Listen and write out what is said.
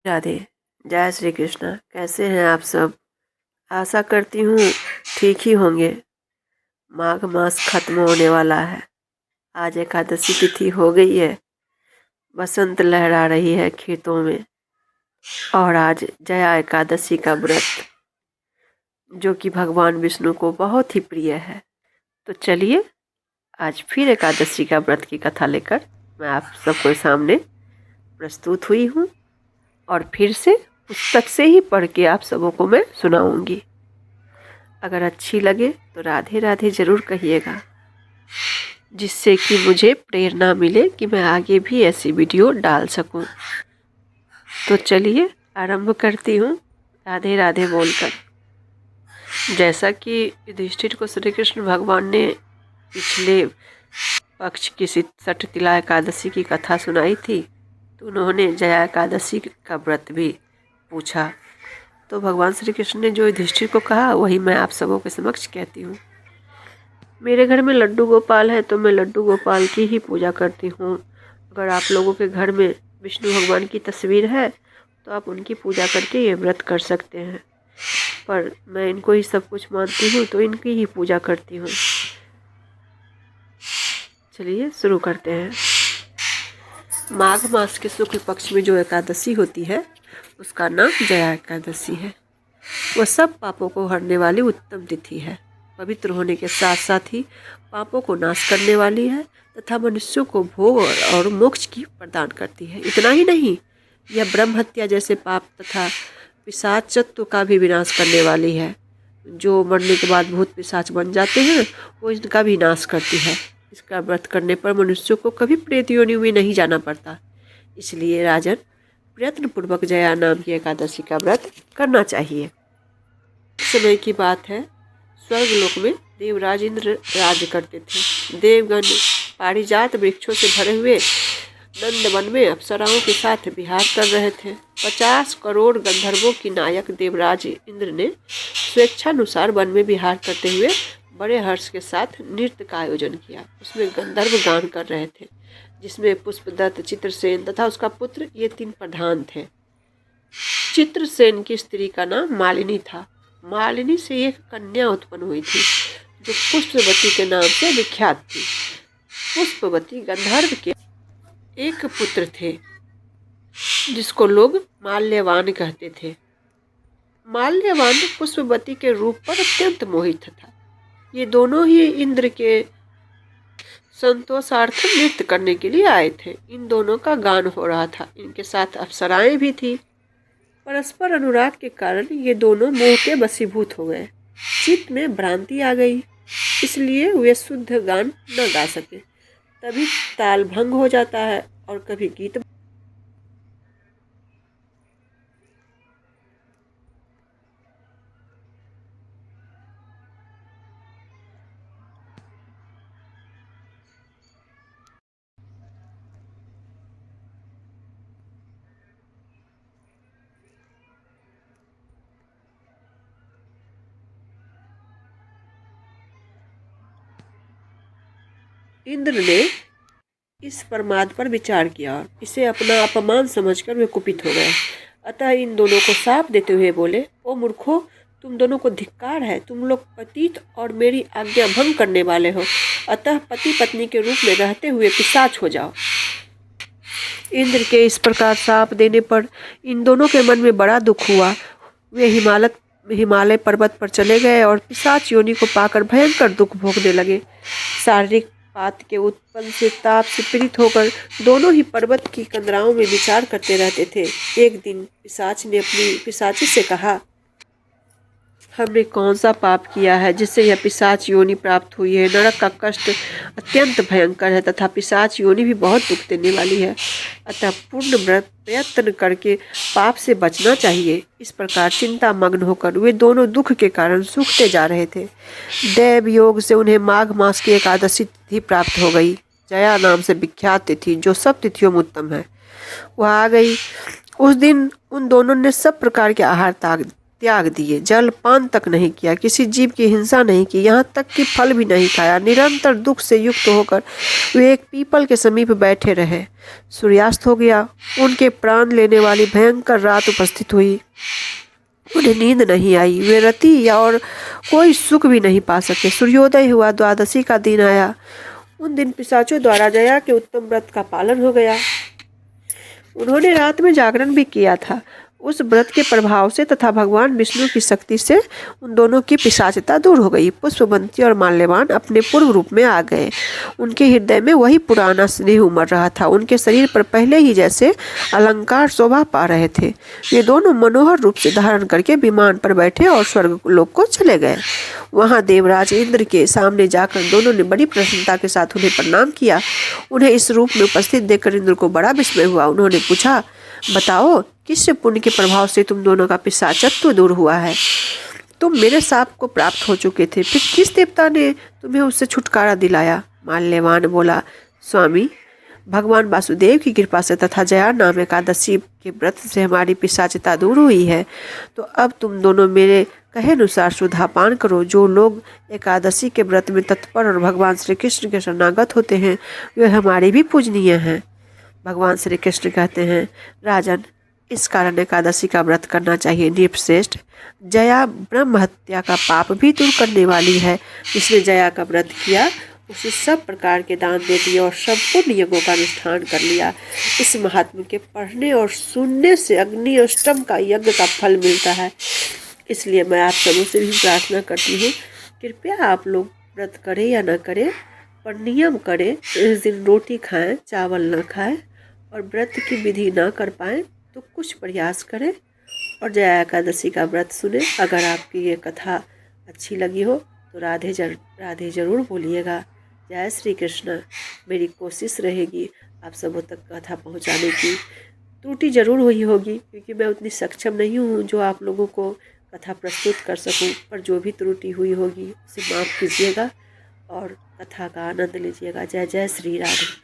राधे। जय श्री कृष्ण। कैसे हैं आप सब? आशा करती हूँ ठीक ही होंगे। माघ मास खत्म होने वाला है। आज एकादशी तिथि हो गई है। बसंत लहरा रही है खेतों में। और आज जया एकादशी का व्रत, जो कि भगवान विष्णु को बहुत ही प्रिय है। तो चलिए, आज फिर एकादशी का व्रत की कथा लेकर मैं आप सबके सामने प्रस्तुत हुई हूँ। और फिर से पुस्तक से ही पढ़ के आप सबों को मैं सुनाऊंगी। अगर अच्छी लगे तो राधे राधे ज़रूर कहिएगा, जिससे कि मुझे प्रेरणा मिले कि मैं आगे भी ऐसी वीडियो डाल सकूं। तो चलिए आरंभ करती हूँ राधे राधे बोलकर। जैसा कि युधिष्ठिर को श्री कृष्ण भगवान ने पिछले पक्ष की सठतिला एकादशी की कथा सुनाई थी, तो उन्होंने जया एकादशी का व्रत भी पूछा। तो भगवान श्री कृष्ण ने जो युधिष्ठिर को कहा वही मैं आप सबों के समक्ष कहती हूँ। मेरे घर में लड्डू गोपाल है तो मैं लड्डू गोपाल की ही पूजा करती हूँ। अगर आप लोगों के घर में विष्णु भगवान की तस्वीर है तो आप उनकी पूजा करके ये व्रत कर सकते हैं, पर मैं इनको ही सब कुछ मानती हूँ तो इनकी ही पूजा करती हूँ। चलिए शुरू करते हैं। माघ मास के शुक्ल पक्ष में जो एकादशी होती है उसका नाम जया एकादशी है। वह सब पापों को हरने वाली उत्तम तिथि है। पवित्र होने के साथ साथ ही पापों को नाश करने वाली है तथा मनुष्यों को भोग और मोक्ष की प्रदान करती है। इतना ही नहीं, यह ब्रह्म हत्या जैसे पाप तथा पिशाचत्व का भी विनाश करने वाली है। जो मरने के बाद भूत पिशाच बन जाते हैं वो इनका भी नाश करती है। इसका व्रत करने पर मनुष्यों को कभी प्रेत योनि में नहीं जाना पड़ता। इसलिए राजन, प्रयत्न पूर्वक जया नाम की एकादशी का व्रत करना चाहिए। समय की बात है, स्वर्गलोक में देवराज इंद्र राज्य करते थे। देवगण पारिजात वृक्षों से भरे हुए नंदवन में अप्सराओं के साथ विहार कर रहे थे। 50 करोड़ गंधर्वों की नायक देवराज इंद्र ने स्वेच्छानुसार वन में विहार करते हुए बड़े हर्ष के साथ नृत्य का आयोजन किया। उसमें गंधर्व गान कर रहे थे, जिसमें पुष्पदत्त, चित्रसेन तथा उसका पुत्र ये 3 प्रधान थे। चित्रसेन की स्त्री का नाम मालिनी था। मालिनी से एक कन्या उत्पन्न हुई थी जो पुष्पवती के नाम से विख्यात थी। पुष्पवती गंधर्व के एक पुत्र थे जिसको लोग माल्यवान कहते थे। माल्यवान पुष्पवती के रूप पर अत्यंत मोहित था। ये दोनों ही इंद्र के संतोषार्थम नृत्य करने के लिए आए थे। इन दोनों का गान हो रहा था। इनके साथ अप्सराएं भी थी। परस्पर अनुराग के कारण ये दोनों मोह के वशीभूत हो गए। चित्त में भ्रांति आ गई, इसलिए वे शुद्ध गान न गा सके। तभी ताल भंग हो जाता है और कभी गीत। इंद्र ने इस प्रमाद पर विचार किया और इसे अपना अपमान समझकर वे कुपित हो गए। अतः इन दोनों को शाप देते हुए बोले, ओ मूर्खों, तुम दोनों को धिक्कार है। तुम लोग पतित और मेरी आज्ञा भंग करने वाले हो। अतः पति पत्नी के रूप में रहते हुए पिशाच हो जाओ। इंद्र के इस प्रकार शाप देने पर इन दोनों के मन में बड़ा दुख हुआ। वे हिमालय पर्वत पर चले गए और पिशाच योनि को पाकर भयंकर दुख भोगने लगे। शारीरिक पात के उत्पन्न से ताप से पीड़ित होकर दोनों ही पर्वत की कंदराओं में विचार करते रहते थे। एक दिन पिशाच ने अपनी पिशाची से कहा, हमने कौन सा पाप किया है जिससे यह पिशाच योनि प्राप्त हुई है। नरक का कष्ट अत्यंत भयंकर है तथा पिशाच योनि भी बहुत दुख देने वाली है। अतः पूर्ण प्रयत्न करके पाप से बचना चाहिए। इस प्रकार चिंता मग्न होकर वे दोनों दुख के कारण सूखते जा रहे थे। दैव योग से उन्हें माघ मास की एकादशी तिथि प्राप्त हो गई। जया नाम से विख्यात तिथि, जो सब तिथियों में उत्तम है, वह आ गई। उस दिन उन दोनों ने सब प्रकार के आहार त्याग दिए, जल पान तक नहीं किया, किसी जीव की हिंसा नहीं की, यहाँ तक कि फल भी नहीं खाया। निरंतर दुख से युक्त होकर वे एक पीपल के समीप बैठे रहे। सूर्यास्त हो गया, उनके प्राण लेने वाली भयंकर रात उपस्थित हुई। उन्हें नींद नहीं आई, वे रति या और कोई सुख भी नहीं पा सके। सूर्योदय हुआ, द्वादशी का दिन आया। उन दिन पिशाचों द्वारा जया के उत्तम व्रत का पालन हो गया। उन्होंने रात में जागरण भी किया था। उस व्रत के प्रभाव से तथा भगवान विष्णु की शक्ति से उन दोनों की पिशाचता दूर हो गई। पुष्पवंती और माल्यवान अपने पूर्व रूप में आ गए। उनके हृदय में वही पुराना स्नेह उमड़ रहा था। उनके शरीर पर पहले ही जैसे अलंकार शोभा पा रहे थे। वे दोनों मनोहर रूप से धारण करके विमान पर बैठे और स्वर्ग लोक को चले गए। वहां देवराज इंद्र के सामने जाकर दोनों ने बड़ी प्रसन्नता के साथ उन्हें प्रणाम किया। उन्हें इस रूप में उपस्थित देखकर इंद्र को बड़ा विस्मय हुआ। उन्होंने पूछा, बताओ किस पुण्य के प्रभाव से तुम दोनों का पिशाचत्व दूर हुआ है? तुम मेरे शाप को प्राप्त हो चुके थे, फिर किस देवता ने तुम्हें उससे छुटकारा दिलाया? माल्यवान बोला, स्वामी, भगवान वासुदेव की कृपा से तथा जया नाम एकादशी के व्रत से हमारी पिशाचता दूर हुई है। तो अब तुम दोनों मेरे कहे अनुसार सुधापान करो। जो लोग एकादशी के व्रत में तत्पर और भगवान श्री कृष्ण के शरणागत होते हैं वे हमारे भी पूजनीय हैं। भगवान श्री कृष्ण कहते हैं, राजन, इस कारण एकादशी का व्रत करना चाहिए। नृपश्रेष्ठ, जया ब्रह्म हत्या का पाप भी दूर करने वाली है। जिसने जया का व्रत किया उसे सब प्रकार के दान दे दिए और संपूर्ण यज्ञों का अनुष्ठान कर लिया। इस महात्मा के पढ़ने और सुनने से अग्नि अष्टम का यज्ञ का फल मिलता है। इसलिए मैं आप सबों से भी प्रार्थना करती हूँ, कृपया आप लोग व्रत करें या न करें, पर नियम करें। इस दिन रोटी खाएं, चावल न खाएं, और व्रत की विधि ना कर पाएँ तो कुछ प्रयास करें और जया एकादशी का व्रत सुने। अगर आपकी ये कथा अच्छी लगी हो तो राधे जरूर बोलिएगा। जय श्री कृष्ण। मेरी कोशिश रहेगी आप सबों तक कथा पहुंचाने की। त्रुटि जरूर हुई होगी क्योंकि मैं उतनी सक्षम नहीं हूँ जो आप लोगों को कथा प्रस्तुत कर सकूँ, पर जो भी त्रुटि हुई होगी उसे माफ़ कीजिएगा और कथा का आनंद लीजिएगा। जय जय श्री राधे।